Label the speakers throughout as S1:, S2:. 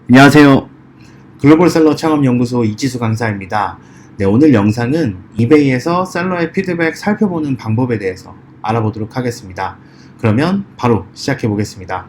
S1: 안녕하세요. 글로벌 셀러 창업연구소 이지수 강사입니다. 네, 오늘 영상은 이베이에서 셀러의 피드백 살펴보는 방법에 대해서 알아보도록 하겠습니다. 그러면 바로 시작해 보겠습니다.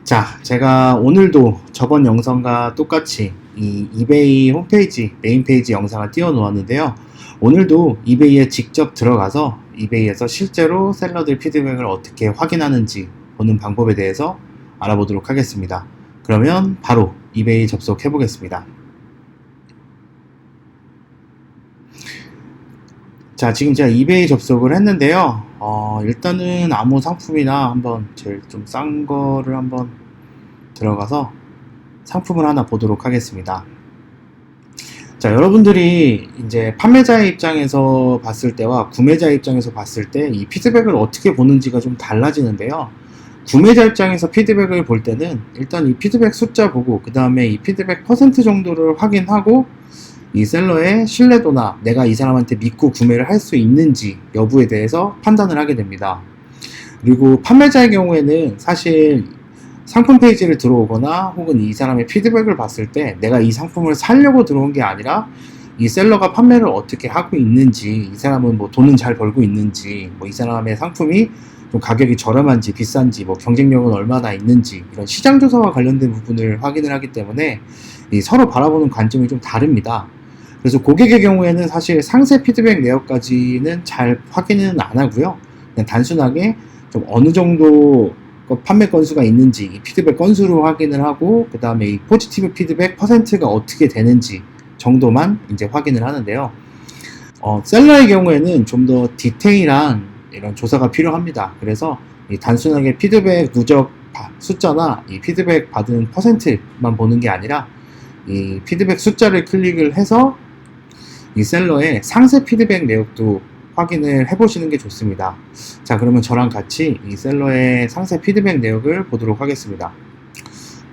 S1: 자, 제가 오늘도 저번 영상과 똑같이 이 이베이 홈페이지, 메인 페이지 영상을 띄워 놓았는데요. 오늘도 이베이에 직접 들어가서 이베이에서 실제로 셀러들 피드백을 어떻게 확인하는지 보는 방법에 대해서 알아보도록 하겠습니다. 그러면 바로 이베이 접속해 보겠습니다. 자, 지금 제가 이베이 접속을 했는데요. 일단은 아무 상품이나 한번 제일 좀 싼 거를 한번 들어가서 상품을 하나 보도록 하겠습니다. 자, 여러분들이 이제 판매자의 입장에서 봤을 때와 구매자 입장에서 봤을 때 이 피드백을 어떻게 보는지가 좀 달라지는데요. 구매자 입장에서 피드백을 볼 때는 일단 이 피드백 숫자 보고 그 다음에 이 피드백 퍼센트 정도를 확인하고 이 셀러의 신뢰도나 내가 이 사람한테 믿고 구매를 할 수 있는지 여부에 대해서 판단을 하게 됩니다. 그리고 판매자의 경우에는 사실 상품 페이지를 들어오거나 혹은 이 사람의 피드백을 봤을 때 내가 이 상품을 사려고 들어온 게 아니라 이 셀러가 판매를 어떻게 하고 있는지, 이 사람은 뭐 돈은 잘 벌고 있는지, 뭐 이 사람의 상품이 좀 가격이 저렴한지 비싼지, 뭐 경쟁력은 얼마나 있는지, 이런 시장 조사와 관련된 부분을 확인을 하기 때문에 이 서로 바라보는 관점이 좀 다릅니다. 그래서 고객의 경우에는 사실 상세 피드백 내역까지는 잘 확인은 안 하고요. 그냥 단순하게 좀 어느 정도 판매 건수가 있는지 이 피드백 건수로 확인을 하고 그 다음에 이 포지티브 피드백 퍼센트가 어떻게 되는지 정도만 이제 확인을 하는데요. 셀러의 경우에는 좀 더 디테일한 이런 조사가 필요합니다. 그래서 이 단순하게 피드백 누적 숫자나 이 피드백 받은 퍼센트만 보는 게 아니라 이 피드백 숫자를 클릭을 해서 이 셀러의 상세 피드백 내역도 확인을 해보시는 게 좋습니다. 자, 그러면 저랑 같이 이 셀러의 상세 피드백 내역을 보도록 하겠습니다.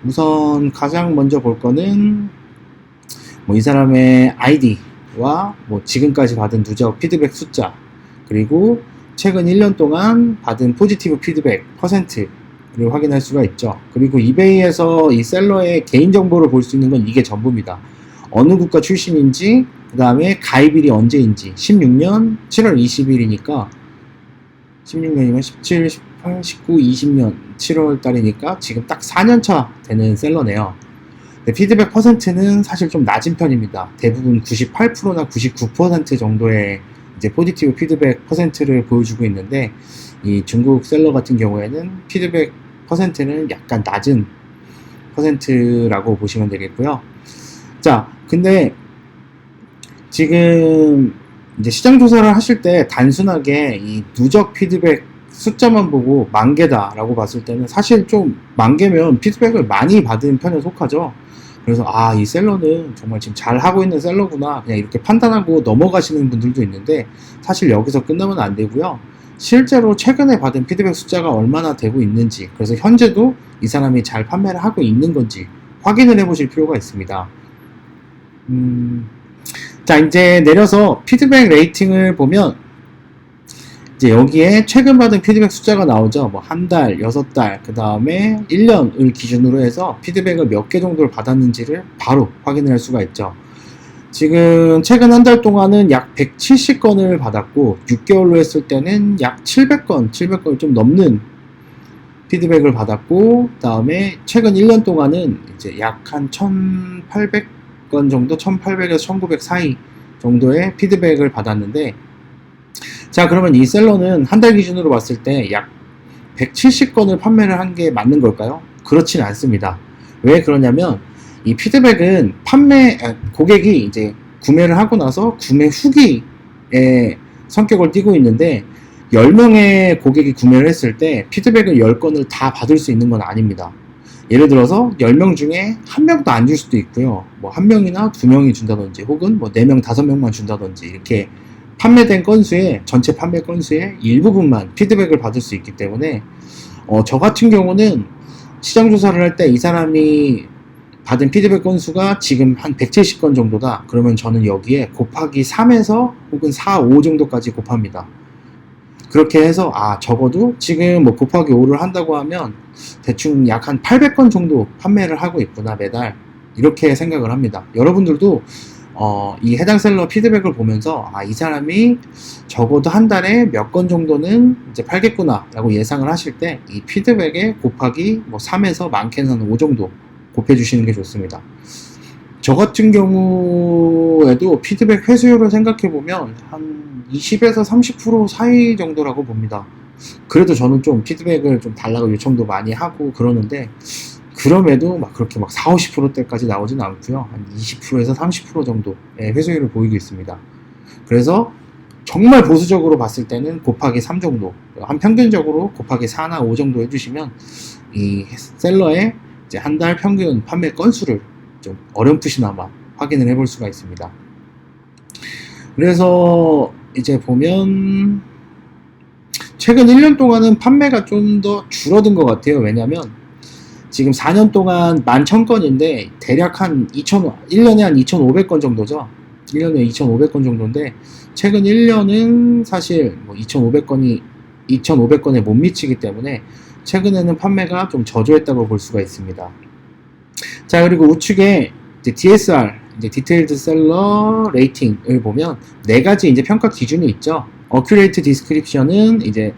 S1: 우선 가장 먼저 볼 거는 뭐 이 사람의 아이디와 뭐 지금까지 받은 누적 피드백 숫자, 그리고 최근 1년 동안 받은 포지티브 피드백 퍼센트를 확인할 수가 있죠. 그리고 이베이에서 이 셀러의 개인정보를 볼 수 있는 건 이게 전부입니다. 어느 국가 출신인지, 그 다음에 가입일이 언제인지, 16년 7월 20일이니까 16년이면 17, 18, 19, 20년 7월 달이니까 지금 딱 4년차 되는 셀러네요. 피드백 퍼센트는 사실 좀 낮은 편입니다. 대부분 98%나 99% 정도의 이제 포지티브 피드백 퍼센트를 보여주고 있는데 이 중국 셀러 같은 경우에는 피드백 퍼센트는 약간 낮은 퍼센트라고 보시면 되겠고요. 자, 근데 지금 이제 시장 조사를 하실 때 단순하게 이 누적 피드백 숫자만 보고 10,000개다 라고 봤을 때는 사실 좀 10,000개면 피드백을 많이 받은 편에 속하죠. 그래서 이 셀러는 정말 지금 잘 하고 있는 셀러구나 그냥 이렇게 판단하고 넘어가시는 분들도 있는데 사실 여기서 끝나면 안 되고요. 실제로 최근에 받은 피드백 숫자가 얼마나 되고 있는지, 그래서 현재도 이 사람이 잘 판매를 하고 있는 건지 확인을 해 보실 필요가 있습니다. 자, 이제 내려서 피드백 레이팅을 보면 이제 여기에 최근 받은 피드백 숫자가 나오죠. 뭐 한 달, 6달, 그 다음에 1년을 기준으로 해서 피드백을 몇 개 정도를 받았는지를 바로 확인을 할 수가 있죠. 지금 최근 한 달 동안은 약 170건을 받았고 6개월로 했을 때는 약 700건을 좀 넘는 피드백을 받았고, 그 다음에 최근 1년 동안은 이제 약 한 1800건 정도, 1800에서 1900 사이 정도의 피드백을 받았는데, 자, 그러면 이 셀러는 한 달 기준으로 봤을 때 약 170건을 판매를 한 게 맞는 걸까요? 그렇진 않습니다. 왜 그러냐면 이 피드백은 고객이 이제 구매를 하고 나서 구매 후기의 성격을 띠고 있는데 10명의 고객이 구매를 했을 때 피드백을 10건을 다 받을 수 있는 건 아닙니다. 예를 들어서 10명 중에 1명도 안 줄 수도 있고요. 뭐 1명이나 2명이 준다든지 혹은 뭐 4명, 5명만 준다든지 이렇게 판매된 건수의 전체 판매 건수의 일부분만 피드백을 받을 수 있기 때문에 저 같은 경우는 시장 조사를 할 때 이 사람이 받은 피드백 건수가 지금 한 170건 정도다. 그러면 저는 여기에 곱하기 3에서 혹은 4, 5 정도까지 곱합니다. 그렇게 해서 적어도 지금 뭐 곱하기 5를 한다고 하면 대충 약 한 800건 정도 판매를 하고 있구나 매달, 이렇게 생각을 합니다. 여러분들도 이 해당 셀러 피드백을 보면서 이 사람이 적어도 한 달에 몇 건 정도는 이제 팔겠구나 라고 예상을 하실 때 이 피드백에 곱하기 뭐 3에서 많게는 5 정도 곱해 주시는 게 좋습니다. 저 같은 경우에도 피드백 회수율을 생각해 보면 한 20에서 30% 사이 정도라고 봅니다. 그래도 저는 좀 피드백을 좀 달라고 요청도 많이 하고 그러는데, 그럼에도 막 그렇게 막 40, 50%대까지 나오진 않고요. 한 20%에서 30% 정도의 회수율을 보이고 있습니다. 그래서 정말 보수적으로 봤을 때는 곱하기 3 정도, 한 평균적으로 곱하기 4나 5 정도 해주시면 이 셀러의 이제 한 달 평균 판매 건수를 좀 어렴풋이나마 확인을 해볼 수가 있습니다. 그래서 이제 보면 최근 1년 동안은 판매가 좀 더 줄어든 것 같아요. 왜냐면 지금 4년 동안 11,000건인데 대략 한 1년에 한 2,500건 정도죠. 1년에 2,500건 정도인데 최근 1년은 사실 뭐 2,500건에 못 미치기 때문에 최근에는 판매가 좀 저조했다고 볼 수가 있습니다. 자, 그리고 우측에 이제 DSR, 이제 디테일드 셀러 레이팅을 보면 4가지 이제 평가 기준이 있죠. 어큐레이트 디스크립션은 이제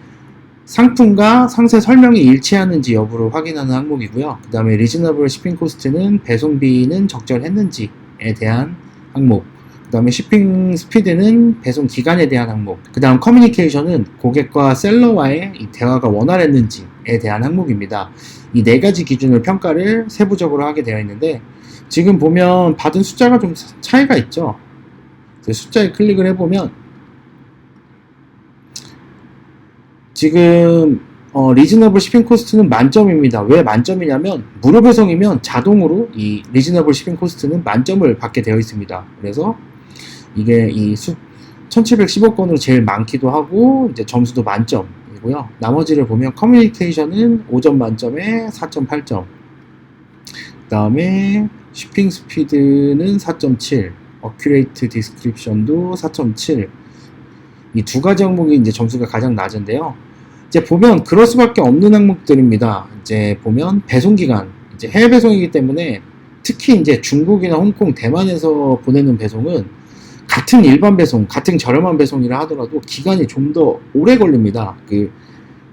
S1: 상품과 상세 설명이 일치하는지 여부를 확인하는 항목이고요. 그 다음에 리즈너블 shipping 코스트는 배송비는 적절했는지에 대한 항목, 그 다음에 shipping 스피드는 배송 기간에 대한 항목, 그 다음 커뮤니케이션은 고객과 셀러와의 이 대화가 원활했는지에 대한 항목입니다. 이 4가지 기준을 평가를 세부적으로 하게 되어 있는데, 지금 보면 받은 숫자가 좀 차이가 있죠. 숫자에 클릭을 해보면 지금 리즈너블 shipping 코스트는 만점입니다. 왜 만점이냐면 무료 배송이면 자동으로 이 리즈너블 shipping 코스트는 만점을 받게 되어 있습니다. 그래서 이게 이 1715건으로 제일 많기도 하고 이제 점수도 만점이고요. 나머지를 보면 커뮤니케이션은 5점 만점에 4.8점, 그 다음에 shipping 스피드는 4.7, 어큐레이트 디스크립션도 4.7, 이 2가지 항목이 이제 점수가 가장 낮은데요. 이제 보면 그럴 수밖에 없는 항목들입니다. 이제 보면 배송 기간, 이제 해외 배송이기 때문에 특히 이제 중국이나 홍콩, 대만에서 보내는 배송은 같은 일반 배송, 같은 저렴한 배송이라 하더라도 기간이 좀 더 오래 걸립니다. 그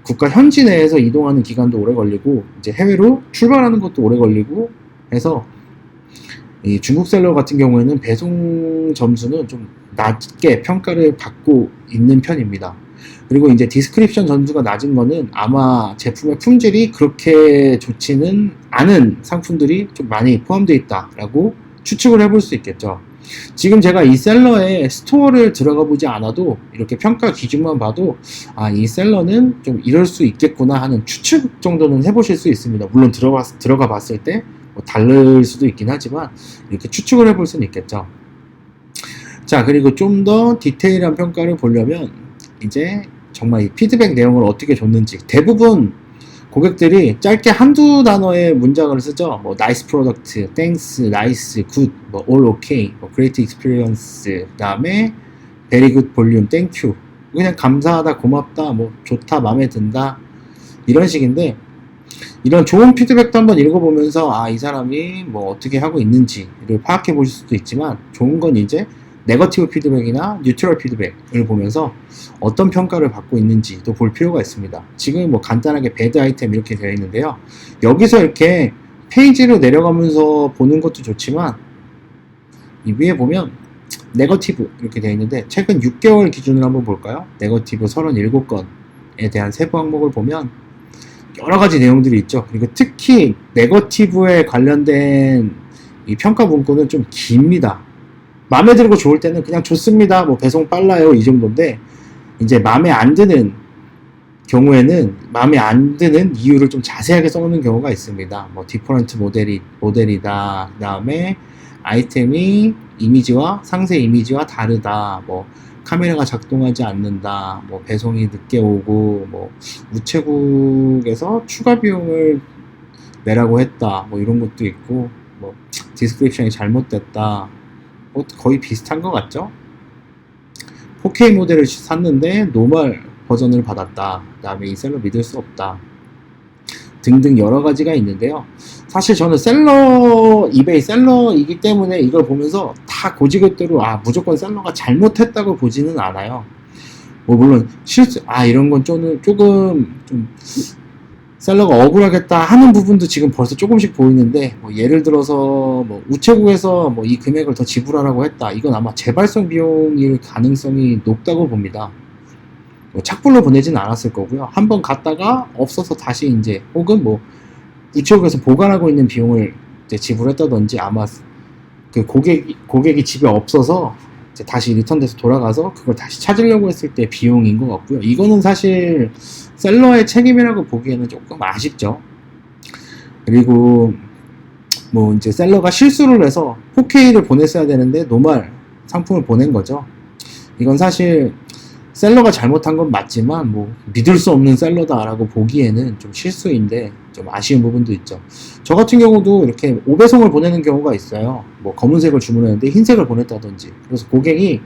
S1: 국가 현지 내에서 이동하는 기간도 오래 걸리고 이제 해외로 출발하는 것도 오래 걸리고 해서 이 중국 셀러 같은 경우에는 배송 점수는 좀 낮게 평가를 받고 있는 편입니다. 그리고 이제 디스크립션 점수가 낮은 거는 아마 제품의 품질이 그렇게 좋지는 않은 상품들이 좀 많이 포함되어 있다라고 추측을 해볼 수 있겠죠. 지금 제가 이 셀러의 스토어를 들어가 보지 않아도 이렇게 평가 기준만 봐도 이 셀러는 좀 이럴 수 있겠구나 하는 추측 정도는 해보실 수 있습니다. 물론 들어가 봤을 때 뭐 다를 수도 있긴 하지만 이렇게 추측을 해볼 수는 있겠죠. 자, 그리고 좀 더 디테일한 평가를 보려면 이제 정말 이 피드백 내용을 어떻게 줬는지, 대부분 고객들이 짧게 한두 단어의 문장을 쓰죠. 뭐 nice product, thanks, nice, good, 뭐 all okay, 뭐 great experience, 그 다음에 very good volume, thank you, 그냥 감사하다, 고맙다, 뭐 좋다, 마음에 든다, 이런 식인데, 이런 좋은 피드백도 한번 읽어보면서 이 사람이 뭐 어떻게 하고 있는지를 파악해 보실 수도 있지만, 좋은 건 이제 네거티브 피드백이나 뉴트럴 피드백을 보면서 어떤 평가를 받고 있는지도 볼 필요가 있습니다. 지금 뭐 간단하게 배드 아이템 이렇게 되어 있는데요. 여기서 이렇게 페이지를 내려가면서 보는 것도 좋지만 이 위에 보면 네거티브 이렇게 되어 있는데 최근 6개월 기준으로 한번 볼까요? 네거티브 37건에 대한 세부 항목을 보면 여러 가지 내용들이 있죠. 그리고 특히 네거티브에 관련된 이 평가 문구는 좀 깁니다. 마음에 들고 좋을 때는 그냥 좋습니다, 뭐 배송 빨라요, 이 정도인데 이제 마음에 안 드는 경우에는 마음에 안 드는 이유를 좀 자세하게 써놓는 경우가 있습니다. 뭐 디퍼런트 모델이다, 그 다음에 아이템이 이미지와 상세 이미지와 다르다, 뭐 카메라가 작동하지 않는다, 뭐 배송이 늦게 오고, 뭐 우체국에서 추가 비용을 내라고 했다, 뭐 이런 것도 있고, 뭐 디스크립션이 잘못됐다, 거의 비슷한 것 같죠? 4K 모델을 샀는데 노멀 버전을 받았다. 그 다음에 이 셀러 믿을 수 없다. 등등 여러 가지가 있는데요. 사실 저는 이베이 셀러이기 때문에 이걸 보면서 다 고지것대로 무조건 셀러가 잘못했다고 보지는 않아요. 뭐 물론 이런 건 조금 좀 셀러가 억울하겠다 하는 부분도 지금 벌써 조금씩 보이는데, 뭐 예를 들어서 뭐 우체국에서 뭐 이 금액을 더 지불하라고 했다. 이건 아마 재발송 비용일 가능성이 높다고 봅니다. 뭐 착불로 보내지는 않았을 거고요. 한번 갔다가 없어서 다시 이제 혹은 뭐 우체국에서 보관하고 있는 비용을 이제 지불했다든지, 아마 그 고객이 집에 없어서 이제 다시 리턴돼서 돌아가서 그걸 다시 찾으려고 했을 때 비용인 것 같고요. 이거는 사실 셀러의 책임이라고 보기에는 조금 아쉽죠. 그리고 뭐 이제 셀러가 실수를 해서 4K를 보냈어야 되는데 노말 상품을 보낸 거죠. 이건 사실 셀러가 잘못한 건 맞지만 뭐 믿을 수 없는 셀러다라고 보기에는 좀 실수인데 좀 아쉬운 부분도 있죠. 저 같은 경우도 이렇게 5배송을 보내는 경우가 있어요. 뭐 검은색을 주문했는데 흰색을 보냈다든지. 그래서 고객이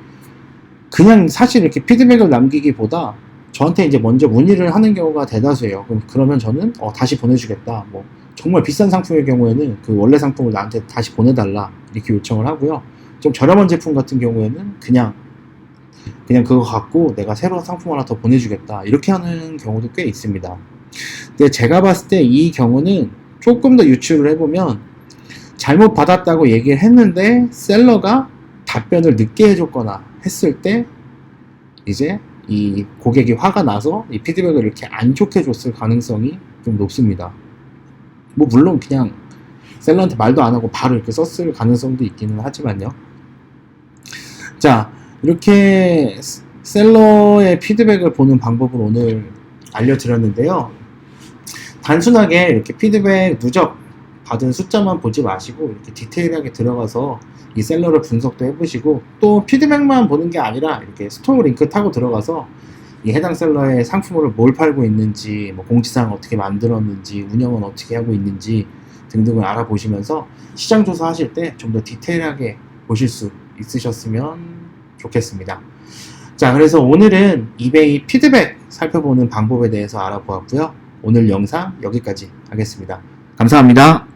S1: 그냥 사실 이렇게 피드백을 남기기보다 저한테 이제 먼저 문의를 하는 경우가 대다수예요. 그러면 저는 다시 보내주겠다. 뭐 정말 비싼 상품의 경우에는 그 원래 상품을 나한테 다시 보내달라 이렇게 요청을 하고요. 좀 저렴한 제품 같은 경우에는 그냥 그거 갖고 내가 새로운 상품 하나 더 보내주겠다 이렇게 하는 경우도 꽤 있습니다. 근데 제가 봤을 때 이 경우는 조금 더 유추를 해보면 잘못 받았다고 얘기를 했는데 셀러가 답변을 늦게 해줬거나 했을 때 이제 이 고객이 화가 나서 이 피드백을 이렇게 안 좋게 줬을 가능성이 좀 높습니다. 뭐 물론 그냥 셀러한테 말도 안 하고 바로 이렇게 썼을 가능성도 있기는 하지만요. 자, 이렇게 셀러의 피드백을 보는 방법을 오늘 알려드렸는데요. 단순하게 이렇게 피드백 누적 받은 숫자만 보지 마시고 이렇게 디테일하게 들어가서 이 셀러를 분석도 해보시고, 또 피드백만 보는 게 아니라 이렇게 스토어 링크 타고 들어가서 이 해당 셀러의 상품을 뭘 팔고 있는지, 뭐 공지사항 어떻게 만들었는지, 운영은 어떻게 하고 있는지 등등을 알아보시면서 시장 조사하실 때 좀 더 디테일하게 보실 수 있으셨으면 좋겠습니다. 자, 그래서 오늘은 이베이 피드백 살펴보는 방법에 대해서 알아보았고요. 오늘 영상 여기까지 하겠습니다. 감사합니다.